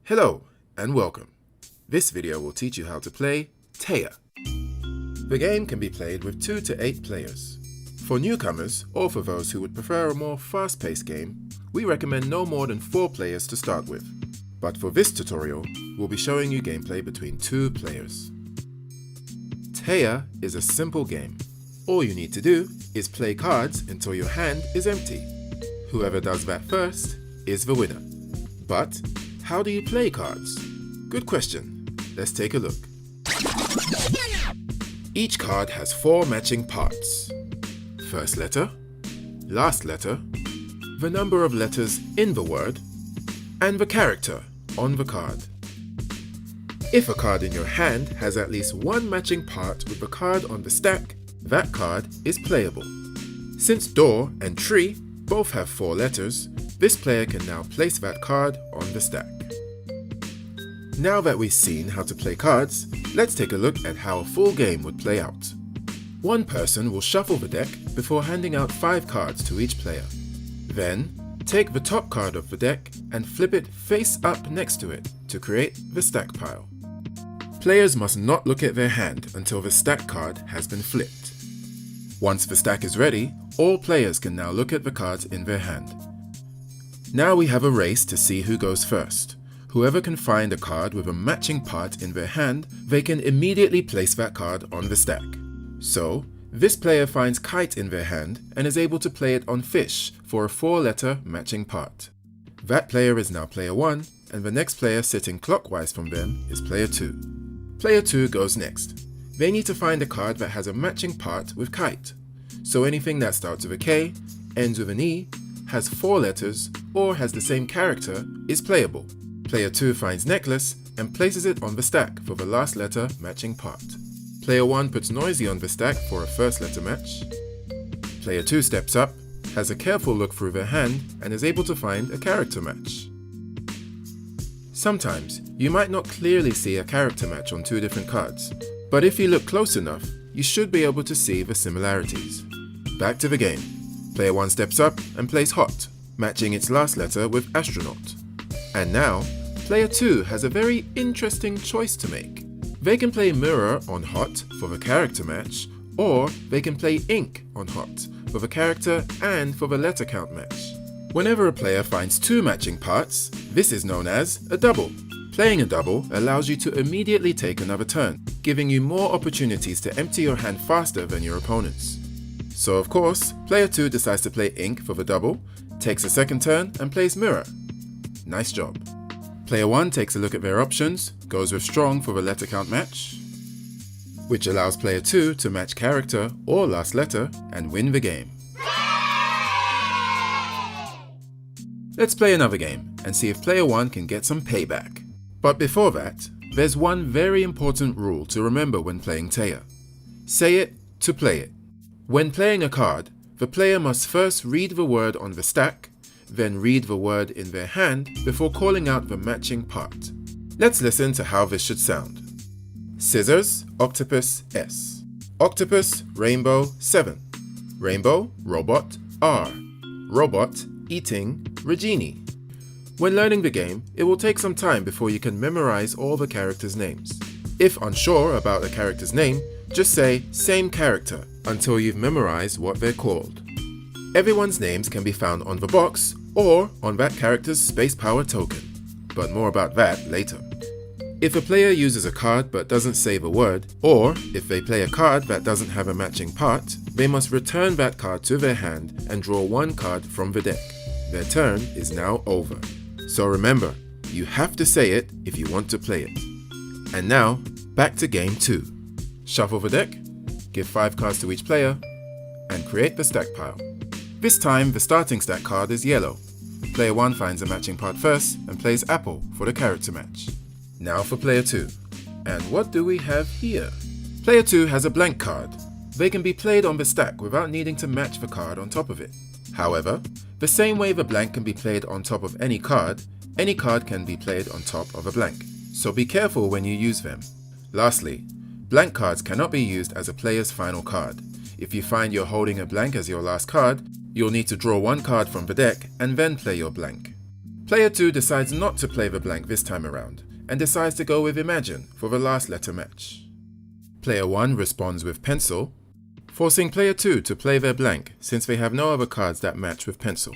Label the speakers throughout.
Speaker 1: Hello and welcome. This video will teach you how to play TEYA. The game can be played with 2 to 8 players. For newcomers, or for those who would prefer a more fast-paced game, we recommend no more than 4 players to start with. But for this tutorial, we'll be showing you gameplay between 2 players. TEYA is a simple game. All you need to do is play cards until your hand is empty. Whoever does that first is the winner. But how do you play cards? Good question. Let's take a look. Each card has 4 matching parts. First letter, last letter, the number of letters in the word, and the character on the card. If a card in your hand has at least 1 matching part with the card on the stack, that card is playable. Since door and tree both have 4 letters, this player can now place that card on the stack. Now that we've seen how to play cards, let's take a look at how a full game would play out. One person will shuffle the deck before handing out 5 cards to each player. Then, take the top card of the deck and flip it face up next to it to create the stack pile. Players must not look at their hand until the stack card has been flipped. Once the stack is ready, all players can now look at the cards in their hand. Now we have a race to see who goes first. Whoever can find a card with a matching part in their hand, they can immediately place that card on the stack. So, this player finds kite in their hand and is able to play it on fish for a 4-letter matching part. That player is now player 1, and the next player sitting clockwise from them is player 2. Player 2 goes next. They need to find a card that has a matching part with kite. So anything that starts with a K, ends with an E, has 4 letters, or has the same character is playable. Player 2 finds necklace and places it on the stack for the last letter matching part. Player 1 puts noisy on the stack for a first letter match. Player 2 steps up, has a careful look through their hand and is able to find a character match. Sometimes, you might not clearly see a character match on 2 different cards, but if you look close enough, you should be able to see the similarities. Back to the game. Player 1 steps up and plays hot, matching its last letter with astronaut. And now, Player 2 has a very interesting choice to make. They can play mirror on hot for the character match, or they can play ink on hot for the character and for the letter count match. Whenever a player finds 2 matching parts, this is known as a double. Playing a double allows you to immediately take another turn, giving you more opportunities to empty your hand faster than your opponents. So of course, player 2 decides to play ink for the double, takes a second turn and plays mirror. Nice job. Player 1 takes a look at their options, goes with strong for the letter count match, which allows player 2 to match character or last letter and win the game. Let's play another game and see if player 1 can get some payback. But before that, there's one very important rule to remember when playing TEYA. Say it to play it. When playing a card, the player must first read the word on the stack, then read the word in their hand before calling out the matching part. Let's listen to how this should sound. Scissors, octopus, S. Octopus, rainbow, 7. Rainbow, robot, R. Robot, eating, Regini. When learning the game, it will take some time before you can memorize all the characters' names. If unsure about a character's name, just say same character until you've memorized what they're called. Everyone's names can be found on the box or on that character's space power token, but more about that later. If a player uses a card but doesn't say the word, or if they play a card that doesn't have a matching part, they must return that card to their hand and draw 1 card from the deck. Their turn is now over. So remember, you have to say it if you want to play it. And now, back to game 2. Shuffle the deck, give 5 cards to each player, and create the stack pile. This time, the starting stack card is yellow. Player 1 finds a matching part first and plays apple for the character match. Now for player 2. And what do we have here? Player 2 has a blank card. They can be played on the stack without needing to match the card on top of it. However, the same way the blank can be played on top of any card can be played on top of a blank. So be careful when you use them. Lastly, blank cards cannot be used as a player's final card. If you find you're holding a blank as your last card, you'll need to draw 1 card from the deck and then play your blank. Player 2 decides not to play the blank this time around and decides to go with Imagine for the last letter match. Player 1 responds with Pencil, forcing Player 2 to play their blank since they have no other cards that match with Pencil.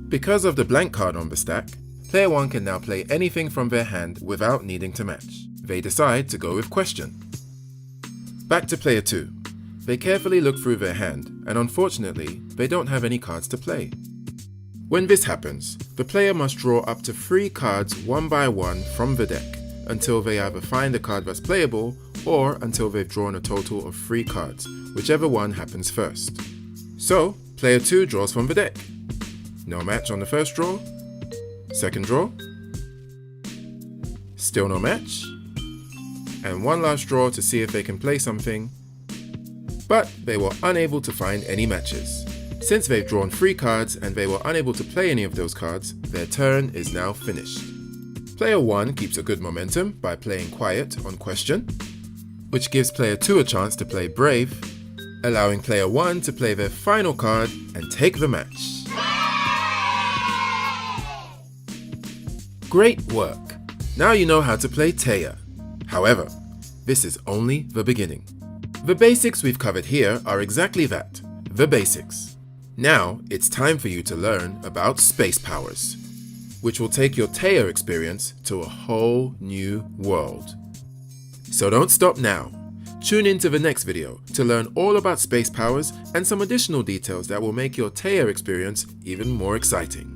Speaker 1: Because of the blank card on the stack, Player 1 can now play anything from their hand without needing to match. They decide to go with Question. Back to Player 2. They carefully look through their hand and unfortunately, they don't have any cards to play. When this happens, the player must draw up to 3 cards one by one from the deck until they either find a card that's playable or until they've drawn a total of 3 cards, whichever one happens first. So, Player 2 draws from the deck. No match on the first draw. Second draw. Still no match. And one last draw to see if they can play something. But they were unable to find any matches. Since they've drawn 3 cards and they were unable to play any of those cards, their turn is now finished. Player 1 keeps a good momentum by playing Quiet on Question, which gives Player 2 a chance to play Brave, allowing Player 1 to play their final card and take the match. Great work! Now you know how to play Teya. However, this is only the beginning. The basics we've covered here are exactly that, the basics. Now, it's time for you to learn about space powers, which will take your Teya experience to a whole new world. So don't stop now. Tune in to the next video to learn all about space powers and some additional details that will make your Teya experience even more exciting.